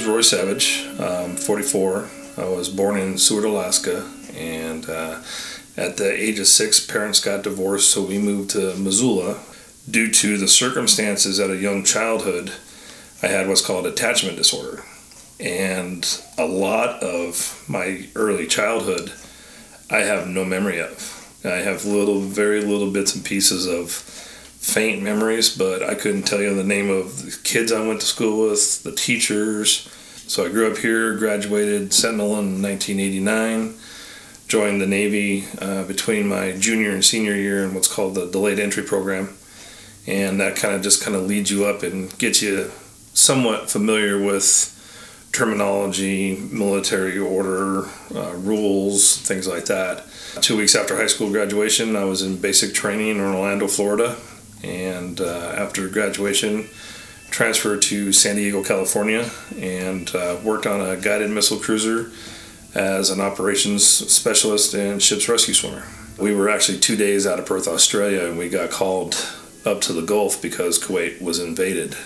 Roy Savage, 44. I was born in Seward, Alaska, and at the age of 6, parents got divorced, so we moved to Missoula. Due to the circumstances at a young childhood, I had what's called attachment disorder. And a lot of my early childhood, I have no memory of. I have very little bits and pieces of faint memories, but I couldn't tell you the name of the kids I went to school with, the teachers. So I grew up here, graduated Sentinel in 1989, joined the Navy between my junior and senior year in what's called the Delayed Entry Program. And that kind of leads you up and gets you somewhat familiar with terminology, military order, rules, things like that. 2 weeks after high school graduation, I was in basic training in Orlando, Florida. And after graduation, transferred to San Diego, California, and worked on a guided missile cruiser as an operations specialist and ship's rescue swimmer. We were actually 2 days out of Perth, Australia, and we got called up to the Gulf because Kuwait was invaded.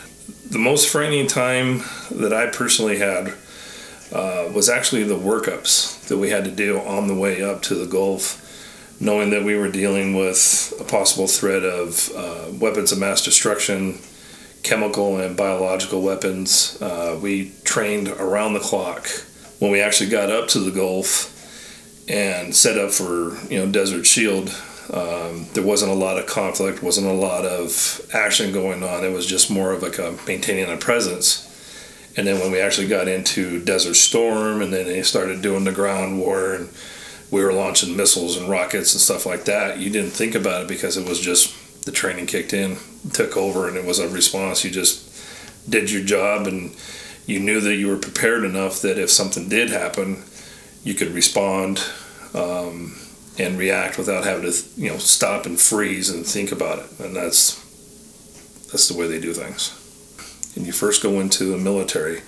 The most frightening time that I personally had was actually the workups that we had to do on the way up to the Gulf, knowing that we were dealing with a possible threat of weapons of mass destruction, chemical and biological weapons. We trained around the clock. When we actually got up to the Gulf and set up for Desert Shield, there wasn't a lot of conflict, wasn't a lot of action going on. It was just more of like maintaining a presence. And then when we actually got into Desert Storm, and then they started doing the ground war, and we were launching missiles and rockets and stuff like that, you didn't think about it because it was just the training kicked in, took over, and it was a response. You just did your job, and you knew that you were prepared enough that if something did happen, you could respond and react without having to stop and freeze and think about it. And that's the way they do things. And you first go into the military,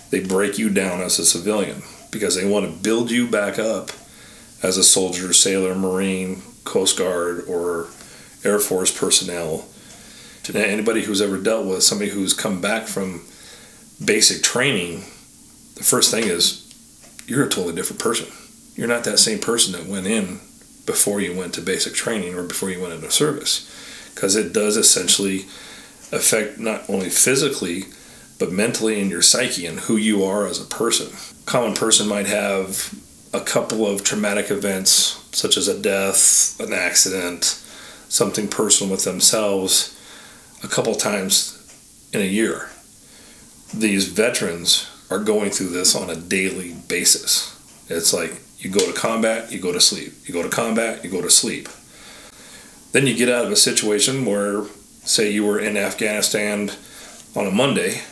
they break you down as a civilian because they want to build you back up as a soldier, sailor, Marine, Coast Guard, or Air Force personnel. To anybody who's ever dealt with somebody who's come back from basic training, the first thing is you're a totally different person. You're not that same person that went in before you went to basic training or before you went into service, because it does essentially affect not only physically but mentally in your psyche and who you are as a person. A common person might have a couple of traumatic events such as a death, an accident, something personal with themselves a couple times in a year. These veterans are going through this on a daily basis. It's like you go to combat, you go to sleep. You go to combat, you go to sleep. Then you get out of a situation where, say you were in Afghanistan on a Monday,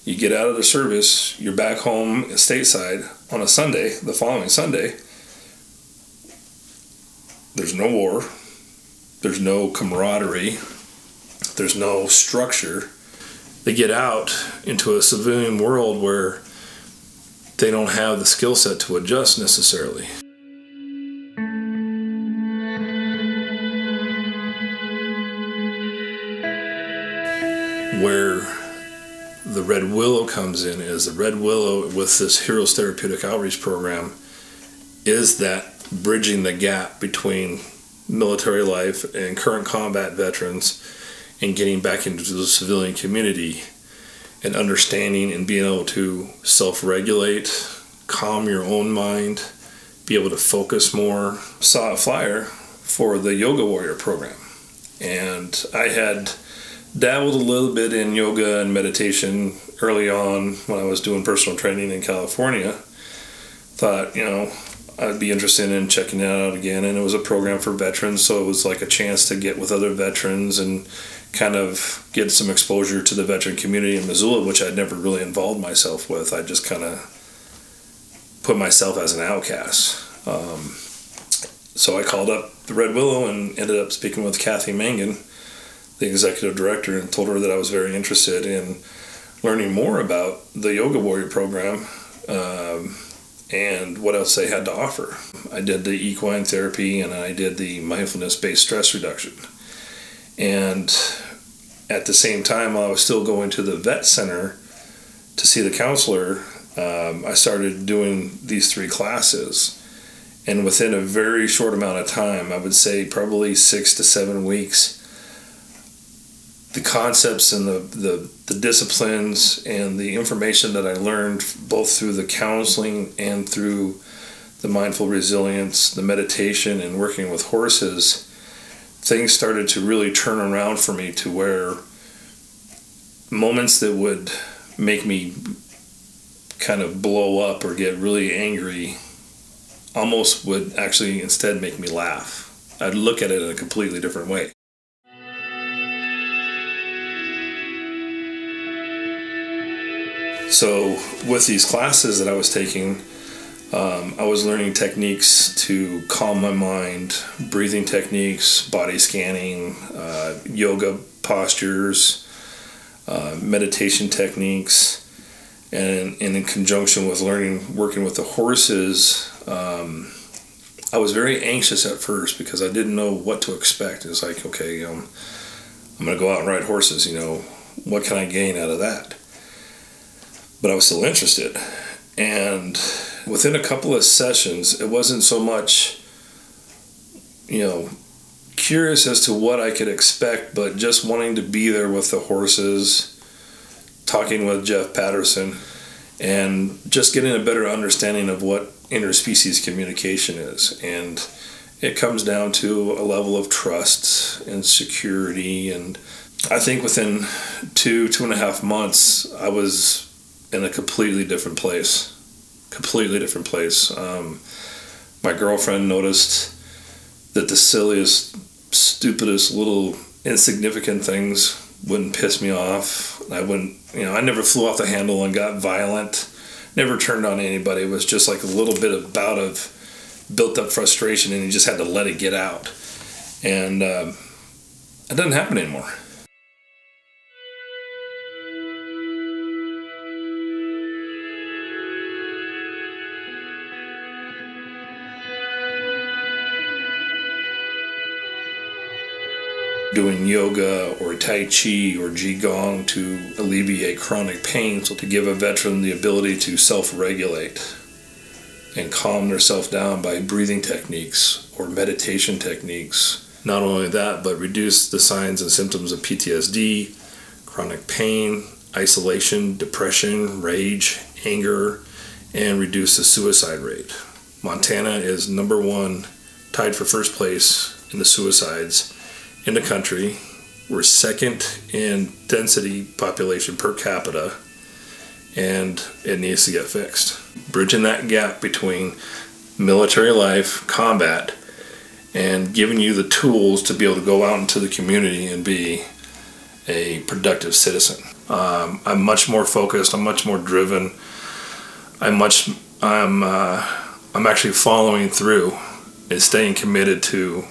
you get out of the service, you're back home stateside on a Sunday, the following Sunday. There's no war, there's no camaraderie, there's no structure. They get out into a civilian world where they don't have the skill set to adjust necessarily. Where the Red Willow comes in is the Red Willow with this Heroes Therapeutic Outreach Program is that bridging the gap between military life and current combat veterans and getting back into the civilian community and understanding and being able to self-regulate, calm your own mind, be able to focus more. Saw a flyer for the Yoga Warrior program, and I had dabbled a little bit in yoga and meditation early on when I was doing personal training in California. Thought, I'd be interested in checking it out again, and it was a program for veterans, so it was like a chance to get with other veterans and kind of get some exposure to the veteran community in Missoula, which I'd never really involved myself with. I just kind of put myself as an outcast. So I called up the Red Willow and ended up speaking with Kathy Mangan, the executive director, and told her that I was very interested in learning more about the Yoga Warrior program and what else they had to offer. I did the equine therapy and I did the mindfulness-based stress reduction. And at the same time, while I was still going to the vet center to see the counselor, I started doing these 3 classes. And within a very short amount of time, I would say probably 6 to 7 weeks, the concepts and the disciplines and the information that I learned both through the counseling and through the mindful resilience, the meditation, and working with horses, things started to really turn around for me to where moments that would make me kind of blow up or get really angry almost would actually instead make me laugh. I'd look at it in a completely different way. So with these classes that I was taking, I was learning techniques to calm my mind, breathing techniques, body scanning, yoga postures, meditation techniques, and in conjunction with working with the horses, I was very anxious at first because I didn't know what to expect. It was like, okay, I'm going to go out and ride horses, what can I gain out of that? But I was still interested. And within a couple of sessions, it wasn't so much, curious as to what I could expect, but just wanting to be there with the horses, talking with Jeff Patterson, and just getting a better understanding of what interspecies communication is. And it comes down to a level of trust and security. And I think within 2.5 months, I was in a completely different place. My girlfriend noticed that the silliest, stupidest little insignificant things wouldn't piss me off. I never flew off the handle and got violent, never turned on anybody. It was just like a little bit of bout of built up frustration, and you just had to let it get out. And it doesn't happen anymore. Doing yoga or Tai Chi or Qigong to alleviate chronic pain, so to give a veteran the ability to self-regulate and calm themselves down by breathing techniques or meditation techniques. Not only that, but reduce the signs and symptoms of PTSD, chronic pain, isolation, depression, rage, anger, and reduce the suicide rate. Montana is #1, tied for first place in the suicides in the country. We're second in density population per capita, and it needs to get fixed. Bridging that gap between military life, combat, and giving you the tools to be able to go out into the community and be a productive citizen. I'm much more focused, I'm much more driven, I'm actually following through and staying committed to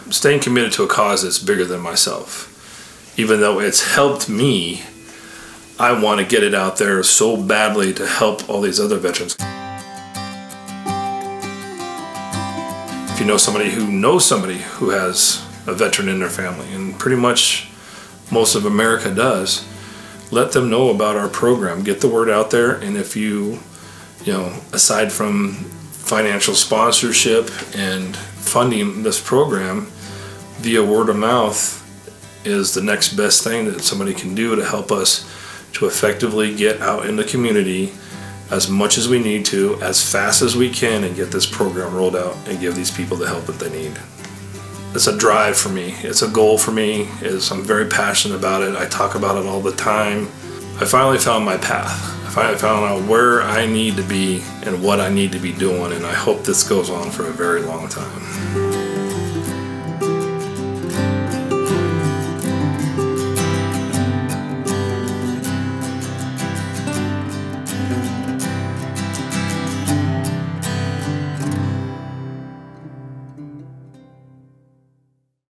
a cause that's bigger than myself. Even though it's helped me, I want to get it out there so badly to help all these other veterans. If you know somebody who has a veteran in their family, and pretty much most of America does, let them know about our program. Get the word out there. And if you aside from financial sponsorship and funding this program, via word of mouth is the next best thing that somebody can do to help us to effectively get out in the community as much as we need to, as fast as we can, and get this program rolled out and give these people the help that they need. It's a drive for me. It's a goal for me. I'm very passionate about it. I talk about it all the time. I finally found my path. I finally found out where I need to be and what I need to be doing, and I hope this goes on for a very long time.